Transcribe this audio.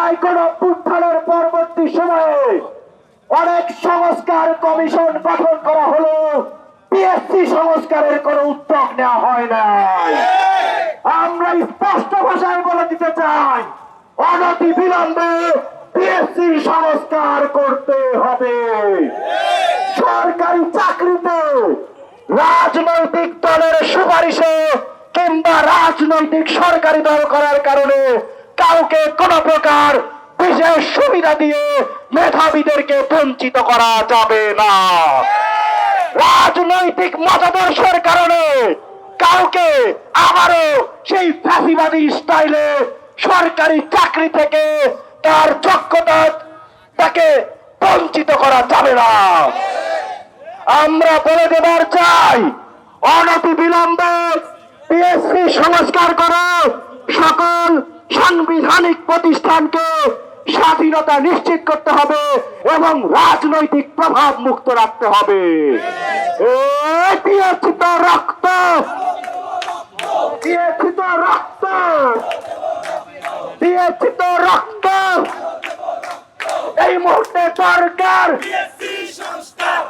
জুলাই গণঅভ্যুত্থানের পরবর্তী সময়ে অনেক সংস্কার কমিশন গঠন করা হলো, পিএসসি সংস্কারের কোনো উদ্যোগ নেওয়া হয় না। আমরা স্পষ্ট ভাষায় বলে দিতে চাই, অনতি বিলম্বে পিএসসি সংস্কার করতে হবে। সরকারি চাকরিতে রাজনৈতিক দলের সুপারিশে কিংবা রাজনৈতিক সরকারি দল করার কারণে কাউকে কোন প্রকার বিশেষ সুবিধা দিয়ে মেধাবীদেরকে বঞ্চিত করা যাবে না। রাজনৈতিক মতাদর্শের কারণে কাউকে আবারও সেই ফ্যাসিবাদী স্টাইলে সরকারি চাকরি থেকে তার যোগ্যতা তাকে বঞ্চিত করা যাবে না। আমরা বলে দেবার চাই, অনতি বিলম্বে পিএসসি সংস্কার করে সকল সাংবিধানিক প্রতিষ্ঠানকে স্বাধীনতা নিশ্চিত করতে হবে এবং রাজনৈতিক প্রভাব মুক্ত রাখতে হবে। পিএসসি তো রক্ত, পিএসসি তো রক্ত, পিএসসি তো রক্ত। এই মুহূর্তে দরকার